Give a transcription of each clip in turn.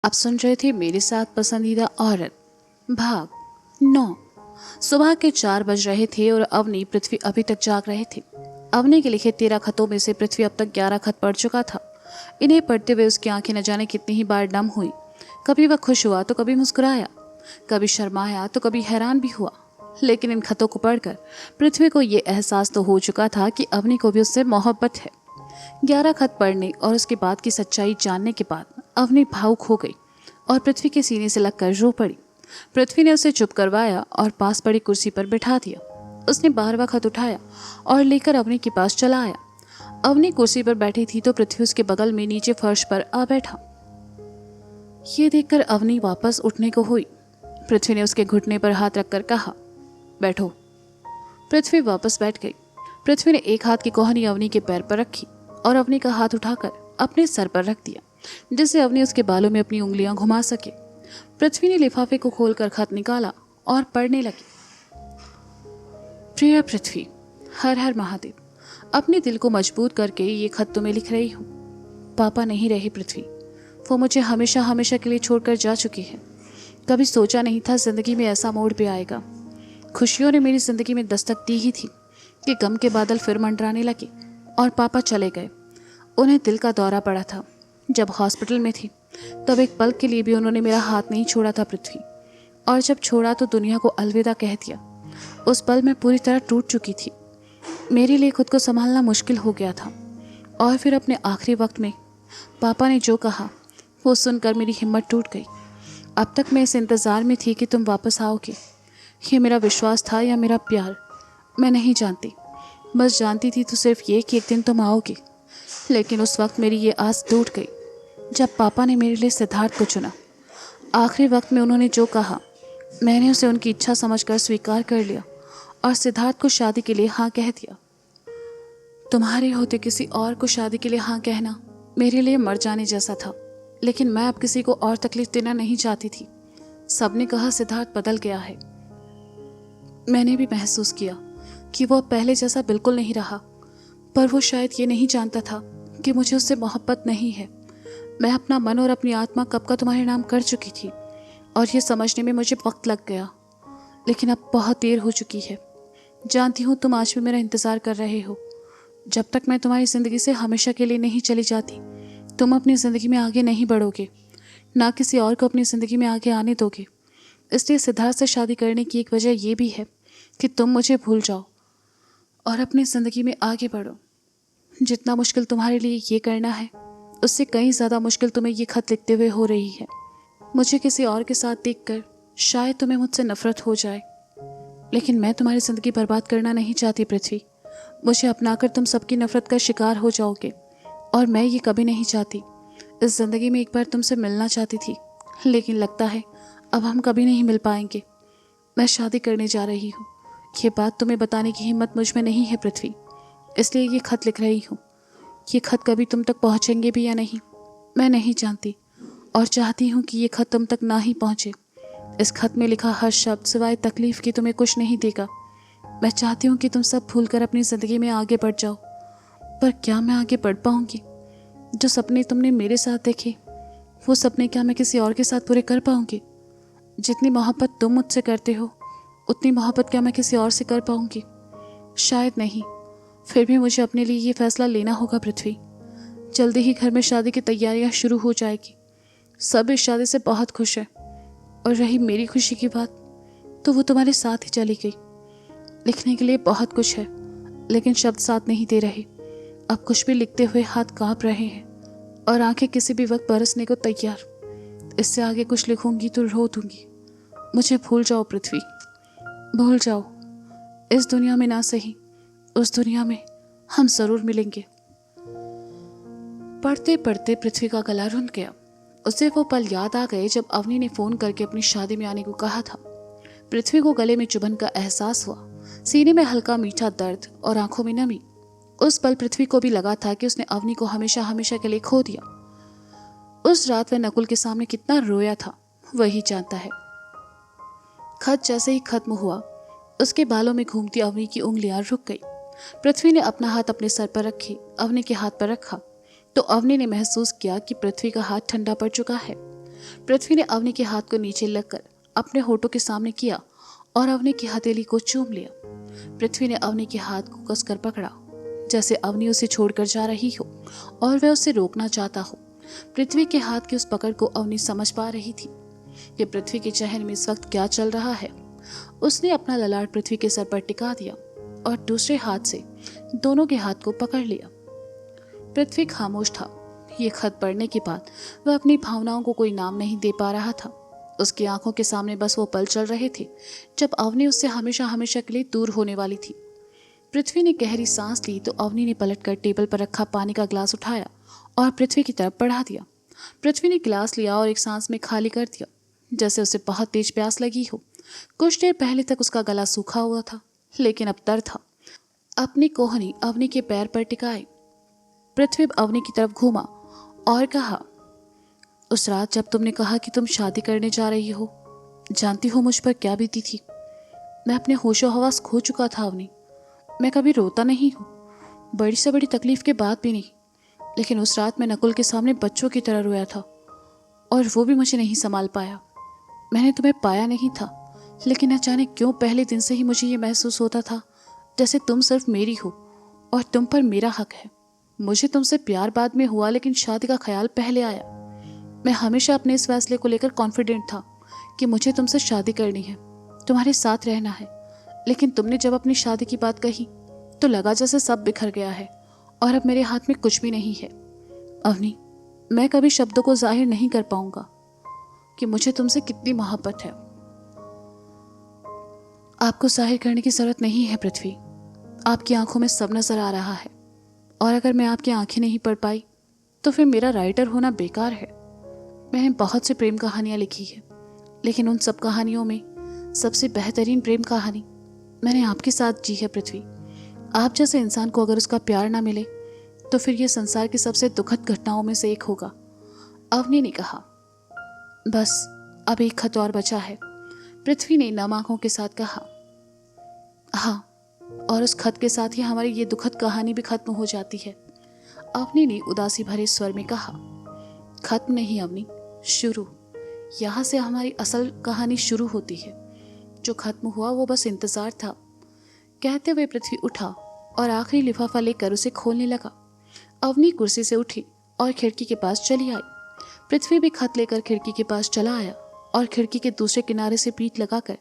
आप सुन रहे थे मेरे साथ पसंदीदा औरत भाग 9। सुबह के 4 बज रहे थे और अवनी पृथ्वी अभी तक जाग रहे थे। अवनी के लिखे 13 खतों में से पृथ्वी अब तक 11 खत पढ़ चुका था। इन्हें पढ़ते हुए उसकी आंखें न जाने कितनी ही बार नम हुई। कभी वह खुश हुआ तो कभी मुस्कुराया, कभी शर्माया तो कभी हैरान भी हुआ। लेकिन इन खतों को पढ़कर पृथ्वी को ये एहसास तो हो चुका था कि अवनी को भी उससे मोहब्बत है। 11 खत पढ़ने और उसके बाद की सच्चाई जानने के बाद अवनी भावुक हो गई और पृथ्वी के सीने से लगकर रो पड़ी। पृथ्वी ने उसे चुप करवाया और पास पड़ी कुर्सी पर बिठा दिया। उसने 12वां खत उठाया और लेकर अवनी के पास चला आया। अवनी कुर्सी पर बैठी थी तो पृथ्वी उसके बगल में नीचे फर्श पर आ बैठा। ये देखकर अवनी वापस उठने को हुई। पृथ्वी ने उसके घुटने पर हाथ रखकर कहा, बैठो। पृथ्वी वापस बैठ गई। पृथ्वी ने एक हाथ की कोहनी अवनी के पैर पर रखी और अवनी का हाथ उठाकर अपने सर पर रख दिया, जिससे अवनी उसके बालों में अपनी उंगलियां घुमा सके। पृथ्वी ने लिफाफे को खोलकर खत निकाला और पढ़ने लगी। प्रिय पृथ्वी, हर हर महादेव। अपने दिल को मजबूत करके ये खत तुम्हें लिख रही हूँ। पापा नहीं रहे पृथ्वी, वो मुझे हमेशा हमेशा के लिए छोड़कर जा चुकी है। कभी सोचा नहीं था जिंदगी में ऐसा मोड़ पे आएगा। खुशियों ने मेरी जिंदगी में दस्तक दी ही थी कि गम के बादल फिर मंडराने लगे और पापा चले गए। उन्हें दिल का दौरा पड़ा था। जब हॉस्पिटल में थी तब एक पल के लिए भी उन्होंने मेरा हाथ नहीं छोड़ा था पृथ्वी, और जब छोड़ा तो दुनिया को अलविदा कह दिया। उस पल मैं पूरी तरह टूट चुकी थी। मेरे लिए खुद को संभालना मुश्किल हो गया था। और फिर अपने आखिरी वक्त में पापा ने जो कहा वो सुनकर मेरी हिम्मत टूट गई। अब तक मैं इस इंतज़ार में थी कि तुम वापस आओगे। ये मेरा विश्वास था या मेरा प्यार, मैं नहीं जानती। बस जानती थी तो सिर्फ ये कि एक दिन तुम आओगे। लेकिन उस वक्त मेरी ये आस टूट गई जब पापा ने मेरे लिए सिद्धार्थ को चुना। आखिरी वक्त में उन्होंने जो कहा मैंने उसे उनकी इच्छा समझकर स्वीकार कर लिया और सिद्धार्थ को शादी के लिए हाँ कह दिया। तुम्हारे होते किसी और को शादी के लिए हाँ कहना मेरे लिए मर जाने जैसा था, लेकिन मैं अब किसी को और तकलीफ देना नहीं चाहती थी। सबने कहा सिद्धार्थ बदल गया है। मैंने भी महसूस किया कि वो पहले जैसा बिल्कुल नहीं रहा, पर वो शायद ये नहीं जानता था कि मुझे उससे मोहब्बत नहीं है। मैं अपना मन और अपनी आत्मा कब का तुम्हारे नाम कर चुकी थी और ये समझने में मुझे वक्त लग गया, लेकिन अब बहुत देर हो चुकी है। जानती हूँ तुम आज भी मेरा इंतज़ार कर रहे हो। जब तक मैं तुम्हारी ज़िंदगी से हमेशा के लिए नहीं चली जाती, तुम अपनी ज़िंदगी में आगे नहीं बढ़ोगे, ना किसी और को अपनी ज़िंदगी में आगे आने दोगे। इसलिए सिद्धार्थ से शादी करने की एक वजह ये भी है कि तुम मुझे भूल जाओ और अपनी ज़िंदगी में आगे बढ़ो। जितना मुश्किल तुम्हारे लिए ये करना है, उससे कहीं ज़्यादा मुश्किल तुम्हें ये खत लिखते हुए हो रही है। मुझे किसी और के साथ देखकर शायद तुम्हें मुझसे नफरत हो जाए, लेकिन मैं तुम्हारी ज़िंदगी बर्बाद करना नहीं चाहती पृथ्वी। मुझे अपनाकर तुम सबकी नफरत का शिकार हो जाओगे और मैं ये कभी नहीं चाहती। इस ज़िंदगी में एक बार तुमसे मिलना चाहती थी, लेकिन लगता है अब हम कभी नहीं मिल पाएंगे। मैं शादी करने जा रही हूँ। ये बात तुम्हें बताने की हिम्मत मुझ में नहीं है पृथ्वी, इसलिए ये खत लिख रही हूँ। ये खत कभी तुम तक पहुँचेंगे भी या नहीं मैं नहीं जानती, और चाहती हूँ कि ये खत तुम तक ना ही पहुँचे। इस खत में लिखा हर शब्द सिवाय तकलीफ़ की तुम्हें कुछ नहीं देगा। मैं चाहती हूँ कि तुम सब भूलकर अपनी ज़िंदगी में आगे बढ़ जाओ, पर क्या मैं आगे बढ़ पाऊँगी? जो सपने तुमने मेरे साथ देखे वो सपने क्या मैं किसी और के साथ पूरे कर पाऊँगी? जितनी मोहब्बत तुम मुझसे करते हो उतनी मोहब्बत क्या मैं किसी और से कर पाऊँगी? शायद नहीं। फिर भी मुझे अपने लिए ये फैसला लेना होगा पृथ्वी। जल्दी ही घर में शादी की तैयारियां शुरू हो जाएगी। सब इस शादी से बहुत खुश है, और रही मेरी खुशी की बात तो वो तुम्हारे साथ ही चली गई। लिखने के लिए बहुत कुछ है, लेकिन शब्द साथ नहीं दे रहे। अब कुछ भी लिखते हुए हाथ कांप रहे हैं और आंखें किसी भी वक्त बरसने को तैयार। इससे आगे कुछ लिखूंगी तो रो दूंगी। मुझे भूल जाओ पृथ्वी, भूल जाओ। इस दुनिया में ना सही, उस दुनिया में हम जरूर मिलेंगे। पढ़ते पढ़ते पृथ्वी का गला रुंध गया। उसे वो पल याद आ गए जब अवनी ने फोन करके अपनी शादी में आने को कहा था। पृथ्वी को गले में चुभन का एहसास हुआ, सीने में हल्का मीठा दर्द और आंखों में नमी। उस पल पृथ्वी को भी लगा था कि उसने अवनी को हमेशा हमेशा के लिए खो दिया। उस रात वह नकुल के सामने कितना रोया था वही जानता है। खत जैसे ही खत्म हुआ, उसके बालों में घूमती अवनी की उंगलियां रुक गई। पृथ्वी ने अपना हाथ अपने सर पर रखे अवनी के हाथ पर रखा तो अवनी ने महसूस किया कि पृथ्वी का हाथ ठंडा पड़ चुका है। पृथ्वी ने अवनी के हाथ को नीचे लगकर अपने होठों के सामने किया और अवनी की हथेली को चूम लिया। पृथ्वी ने अवनी के हाथ को कसकर पकड़ा, जैसे अवनी उसे छोड़कर जा रही हो और वह उसे रोकना चाहता हो। पृथ्वी के हाथ की उस पकड़ को अवनी समझ पा रही थी कि पृथ्वी के चेहरे में इस वक्त क्या चल रहा है। उसने अपना ललाट पृथ्वी के सर पर टिका दिया और दूसरे हाथ से दोनों के हाथ को पकड़ लिया। पृथ्वी खामोश था। ये खत पढ़ने के बाद वह अपनी भावनाओं को कोई नाम नहीं दे पा रहा था। उसकी आंखों के सामने बस वो पल चल रहे थे जब अवनी उससे हमेशा हमेशा के लिए दूर होने वाली थी। पृथ्वी ने गहरी सांस ली तो अवनी ने पलटकर टेबल पर रखा पानी का गिलास उठाया और पृथ्वी की तरफ बढ़ा दिया। पृथ्वी ने गिलास लिया और एक सांस में खाली कर दिया, जैसे उसे बहुत तेज प्यास लगी हो। कुछ देर पहले तक उसका गला सूखा हुआ था, लेकिन अब तर था। अपनी कोहनी अवनी के पैर पर टिकाए पृथ्वी अवनी की तरफ घूमा और कहा, उस रात जब तुमने कहा कि तुम शादी करने जा रही हो, जानती हो मुझ पर क्या बीती थी? मैं अपने होशो हवास खो चुका था अवनी। मैं कभी रोता नहीं हूँ, बड़ी से बड़ी तकलीफ के बाद भी नहीं, लेकिन उस रात मैं नकुल के सामने बच्चों की तरह रोया था और वो भी मुझे नहीं संभाल पाया। मैंने तुम्हें पाया नहीं था, लेकिन न जाने क्यों पहले दिन से ही मुझे ये महसूस होता था जैसे तुम सिर्फ मेरी हो और तुम पर मेरा हक है। मुझे तुमसे प्यार बाद में हुआ, लेकिन शादी का ख्याल पहले आया। मैं हमेशा अपने इस फैसले को लेकर कॉन्फिडेंट था कि मुझे तुमसे शादी करनी है, तुम्हारे साथ रहना है। लेकिन तुमने जब अपनी शादी की बात कही तो लगा जैसे सब बिखर गया है और अब मेरे हाथ में कुछ भी नहीं है। अवनी, मैं कभी शब्दों को जाहिर नहीं कर पाऊंगा कि मुझे तुमसे कितनी मोहब्बत है। आपको जाहिर करने की जरूरत नहीं है पृथ्वी। आपकी आंखों में सब नजर आ रहा है, और अगर मैं आपकी आंखें नहीं पढ़ पाई तो फिर मेरा राइटर होना बेकार है। मैंने बहुत सी प्रेम कहानियां लिखी है, लेकिन उन सब कहानियों में सबसे बेहतरीन प्रेम कहानी मैंने आपके साथ जी है पृथ्वी। आप जैसे इंसान को अगर उसका प्यार ना मिले तो फिर यह संसार की सबसे दुखद घटनाओं में से एक होगा। अवनी ने कहा, बस अब एक खत और बचा है। पृथ्वी ने नम आंखों के साथ कहा, हाँ, और उस खत के साथ ही हमारी ये दुखद कहानी भी खत्म हो जाती है। अवनी ने उदासी भरे स्वर में कहा, खत्म नहीं अवनी, शुरू। यहाँ से हमारी असल कहानी शुरू होती है। जो खत्म हुआ वो बस इंतजार था। कहते हुए पृथ्वी उठा और आखिरी लिफाफा लेकर उसे खोलने लगा। अवनी कुर्सी से उठी और खिड़की के पास चली आई। पृथ्वी भी खत लेकर खिड़की के पास चला आया और खिड़की के दूसरे किनारे से पीठ लगाकर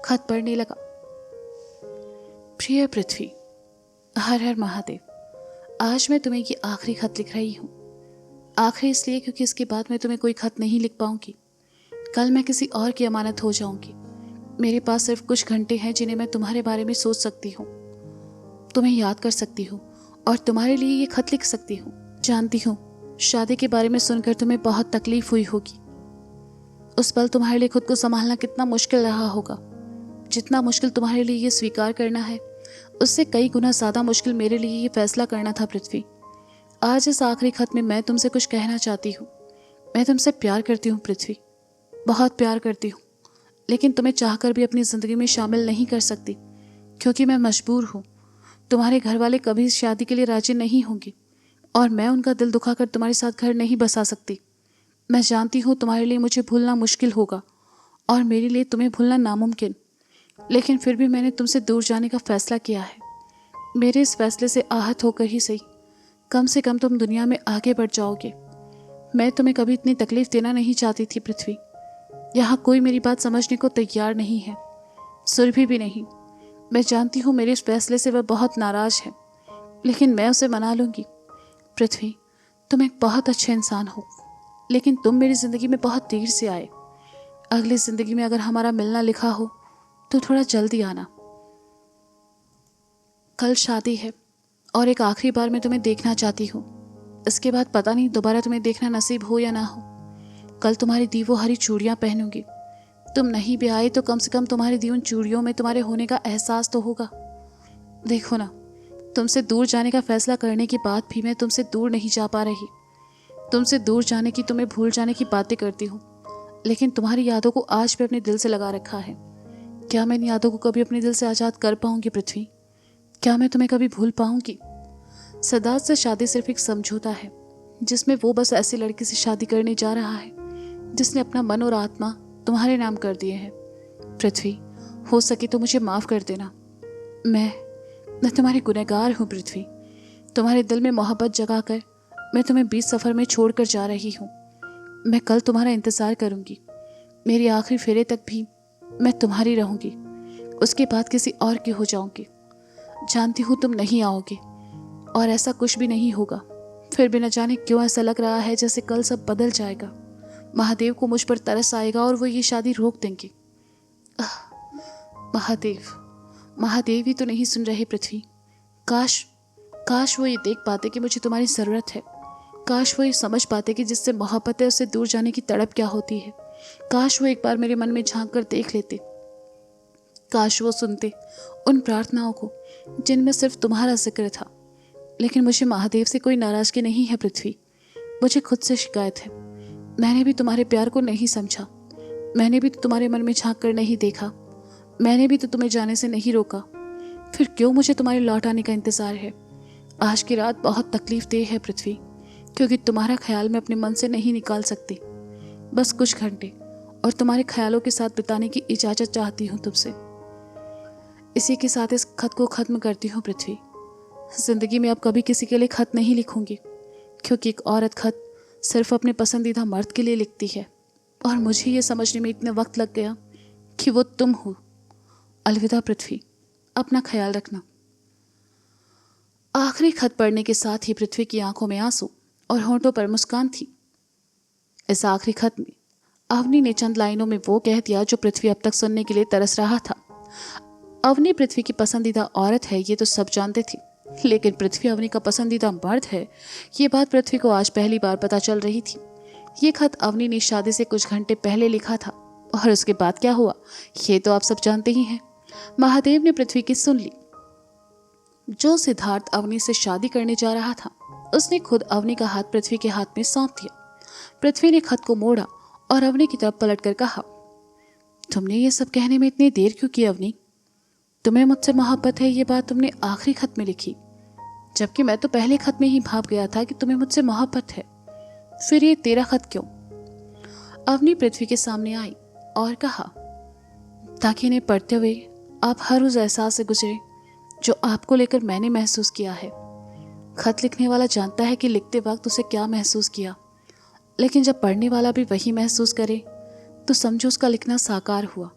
खत पढ़ने लगा। प्रिय पृथ्वी, हर हर महादेव। आज मैं तुम्हें ये आखिरी खत लिख रही हूँ। आखिरी इसलिए क्योंकि इसके बाद मैं तुम्हें कोई खत नहीं लिख पाऊंगी। कल मैं किसी और की अमानत हो जाऊंगी। मेरे पास सिर्फ कुछ घंटे हैं जिन्हें मैं तुम्हारे बारे में सोच सकती हूँ, तुम्हें याद कर सकती हूँ और तुम्हारे लिए ये खत लिख सकती हूँ। जानती हूँ शादी के बारे में सुनकर तुम्हें बहुत तकलीफ हुई होगी। उस पल तुम्हारे लिए खुद को संभालना कितना मुश्किल रहा होगा। जितना मुश्किल तुम्हारे लिए ये स्वीकार करना है, उससे कई गुना ज़्यादा मुश्किल मेरे लिए ये फैसला करना था पृथ्वी। आज इस आखिरी खत में मैं तुमसे कुछ कहना चाहती हूँ। मैं तुमसे प्यार करती हूँ पृथ्वी, बहुत प्यार करती हूँ, लेकिन तुम्हें चाहकर भी अपनी ज़िंदगी में शामिल नहीं कर सकती क्योंकि मैं मजबूर हूँ। तुम्हारे घर वाले कभी इस शादी के लिए राजी नहीं होंगे और मैं उनका दिल दुखाकर तुम्हारे साथ घर नहीं बसा सकती। मैं जानती हूँ तुम्हारे लिए मुझे भूलना मुश्किल होगा और मेरे लिए तुम्हें भूलना नामुमकिन, लेकिन फिर भी मैंने तुमसे दूर जाने का फैसला किया है। मेरे इस फैसले से आहत होकर ही सही, कम से कम तुम दुनिया में आगे बढ़ जाओगे। मैं तुम्हें कभी इतनी तकलीफ देना नहीं चाहती थी पृथ्वी। यहाँ कोई मेरी बात समझने को तैयार नहीं है, सुरभि भी नहीं। मैं जानती हूँ मेरे इस फैसले से वह बहुत नाराज है, लेकिन मैं उसे मना लूँगी। पृथ्वी, तुम एक बहुत अच्छे इंसान हो, लेकिन तुम मेरी ज़िंदगी में बहुत देर से आए। अगली ज़िंदगी में अगर हमारा मिलना लिखा हो तो थोड़ा जल्दी आना। कल शादी है और एक आखिरी बार मैं तुम्हें देखना चाहती हूँ। इसके बाद पता नहीं दोबारा तुम्हें देखना नसीब हो या ना हो। कल तुम्हारी दी वो हरी चूड़ियाँ पहनूंगी। तुम नहीं भी आए तो कम से कम तुम्हारी दी उन चूड़ियों में तुम्हारे होने का एहसास तो होगा। देखो ना, तुमसे दूर जाने का फैसला करने के बाद भी मैं तुमसे दूर नहीं जा पा रही। तुमसे दूर जाने की, तुम्हें भूल जाने की बातें करती हूँ, लेकिन तुम्हारी यादों को आज भी अपने दिल से लगा रखा है। क्या मैं इन यादों को कभी अपने दिल से आज़ाद कर पाऊंगी पृथ्वी? क्या मैं तुम्हें कभी भूल पाऊंगी? सिद्धार्थ से शादी सिर्फ एक समझौता है जिसमें वो बस ऐसी लड़की से शादी करने जा रहा है जिसने अपना मन और आत्मा तुम्हारे नाम कर दिए हैं। पृथ्वी, हो सके तो मुझे माफ़ कर देना। मैं तुम्हारी गुनहगार हूँ पृथ्वी। तुम्हारे दिल में मोहब्बत जगाकर मैं तुम्हें बीच सफ़र में छोड़कर जा रही हूँ। मैं कल तुम्हारा इंतज़ार करूँगी। मेरी आखिरी फेरे तक भी मैं तुम्हारी रहूँगी। उसके बाद किसी और की हो जाऊँगी। जानती हूँ तुम नहीं आओगे और ऐसा कुछ भी नहीं होगा। फिर भी न जाने क्यों ऐसा लग रहा है जैसे कल सब बदल जाएगा। महादेव को मुझ पर तरस आएगा और वो ये शादी रोक देंगे। महादेव ही तो नहीं सुन रहे पृथ्वी। काश वो ये देख पाते कि मुझे तुम्हारी ज़रूरत है। काश वो ये समझ पाते कि जिससे मोहब्बत है उससे दूर जाने की तड़प क्या होती है। काश वो एक बार मेरे मन में झांक कर देख लेते। काश वो सुनते उन प्रार्थनाओं को जिनमें सिर्फ तुम्हारा जिक्र था। लेकिन मुझे महादेव से कोई नाराज़गी नहीं है पृथ्वी। मुझे खुद से शिकायत है। मैंने भी तुम्हारे प्यार को नहीं समझा। मैंने भी तो तुम्हारे मन में झांक कर नहीं देखा। मैंने भी तो तुम्हें जाने से नहीं रोका। फिर क्यों मुझे तुम्हारे लौट आने का इंतज़ार है। आज की रात बहुत तकलीफ देह है पृथ्वी, क्योंकि तुम्हारा ख्याल मैं अपने मन से नहीं निकाल सकती। बस कुछ घंटे और तुम्हारे ख्यालों के साथ बिताने की इजाज़त चाहती हूँ तुमसे। इसी के साथ इस खत को ख़त्म करती हूँ पृथ्वी। ज़िंदगी में अब कभी किसी के लिए खत नहीं लिखूंगी, क्योंकि एक औरत खत सिर्फ अपने पसंदीदा मर्द के लिए लिखती है और मुझे ये समझने में इतना वक्त लग गया कि वो तुम हो। अलविदा पृथ्वी, अपना ख्याल रखना। आखिरी खत पढ़ने के साथ ही पृथ्वी की आंखों में आंसू और होंठों पर मुस्कान थी। इस आखिरी खत में अवनी ने चंद लाइनों में वो कह दिया जो पृथ्वी अब तक सुनने के लिए तरस रहा था। अवनी पृथ्वी की पसंदीदा औरत है, ये तो सब जानते थे, लेकिन पृथ्वी अवनी का पसंदीदा मर्द है, ये बात पृथ्वी को आज पहली बार पता चल रही थी। ये खत अवनी ने शादी से कुछ घंटे पहले लिखा था और उसके बाद क्या हुआ ये तो आप सब जानते ही हैं। महादेव ने पृथ्वी की सुन ली। जो सिद्धार्थ अवनी से शादी करने जा रहा था उसने खुद अवनी का हाथ पृथ्वी के हाथ में सौंप दिया। पृथ्वी ने खत को मोड़ा और अवनी की तरफ पलटकर कहा, तुमने ये सब कहने में इतनी देर क्यों की अवनी? तुम्हें मुझसे मोहब्बत है ये बात तुमने आखिरी खत में लिखी, जबकि मैं तो पहले खत में ही भाप गया था कि तुम्हें मुझसे मोहब्बत है। फिर ये तेरा खत क्यों? अवनी पृथ्वी के सामने आई और कहा, ताकि इन्हें पढ़ते हुए आप हर उस एहसास से गुजरे जो आपको लेकर मैंने महसूस किया है। खत लिखने वाला जानता है कि लिखते वक्त उसे क्या महसूस किया, लेकिन जब पढ़ने वाला भी वही महसूस करे तो समझो उसका लिखना साकार हुआ।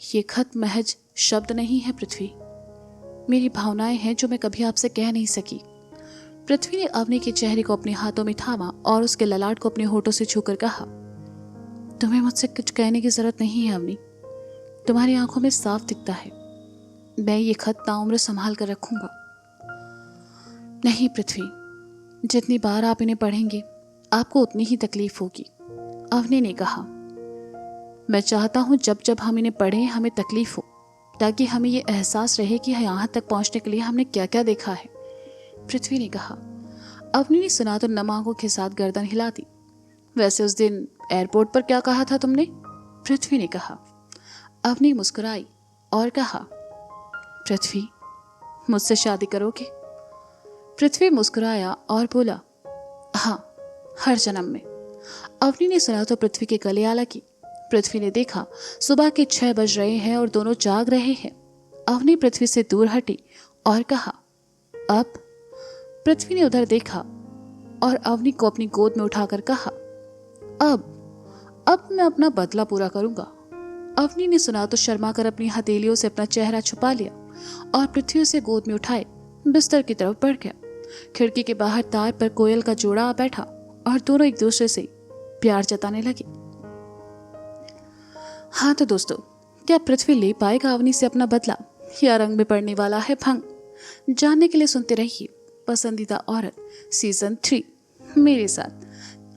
ये खत महज शब्द नहीं है पृथ्वी, मेरी भावनाएं हैं जो मैं कभी आपसे कह नहीं सकी। पृथ्वी ने अवनी के चेहरे को अपने हाथों में थामा और उसके ललाट को अपने होठों से छूकर कहा, तुम्हें मुझसे कुछ कहने की जरूरत नहीं है अवनी, तुम्हारी आंखों में साफ दिखता है। मैं ये खत ताउम्र संभाल कर रखूंगा। नहीं पृथ्वी, जितनी बार आप इन्हें पढ़ेंगे आपको उतनी ही तकलीफ होगी। अवनी ने कहा, मैं चाहता हूं जब जब हम इन्हें पढ़ें हमें तकलीफ हो, ताकि हमें ये एहसास रहे कि यहाँ तक पहुँचने के लिए हमने क्या क्या देखा है। पृथ्वी ने कहा। अवनी ने सुना तो नम आंखों के साथ गर्दन हिला दी। वैसे उस दिन एयरपोर्ट पर क्या कहा था तुमने? पृथ्वी ने कहा। अवनी मुस्कुराई और कहा, पृथ्वी, मुझसे शादी करोगे? पृथ्वी मुस्कुराया और बोला, हाँ, हर जन्म में। अवनी ने सुना तो पृथ्वी के गले आ लगी। पृथ्वी ने देखा सुबह के 6 बज रहे हैं और दोनों जाग रहे हैं। अवनी पृथ्वी से दूर हटी और कहा, अब? पृथ्वी ने उधर देखा और अवनी को अपनी गोद में उठाकर कहा, अब मैं अपना बदला पूरा करूंगा। अवनी ने सुना तो शर्मा कर अपनी हथेलियों से अपना चेहरा छुपा लिया और पृथ्वी से गोद में उठाए बिस्तर की तरफ बढ़ गया। खिड़की के बाहर तार पर कोयल का जोड़ा आ बैठा और दोनों एक दूसरे से प्यार जताने लगे। हाँ तो दोस्तों, क्या पृथ्वी ले पाएगा अवनी से अपना बदला या रंग में पड़ने वाला है भंग? जानने के लिए सुनते रहिए पसंदीदा औरत सीजन 3 मेरे साथ।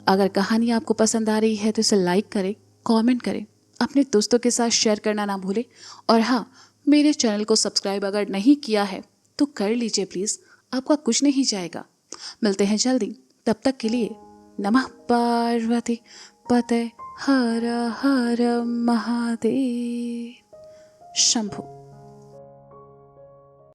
अगर कहानी आपको पसंद आ रही है तो इसे लाइक करें, कमेंट करें, अपने दोस्तों के साथ शेयर करना ना भूलें। और हाँ, मेरे चैनल को सब्सक्राइब अगर नहीं किया है तो कर लीजिए प्लीज़, आपका कुछ नहीं जाएगा। मिलते हैं जल्दी, तब तक के लिए नमः पार्वती पते हर हर महादेव शंभु।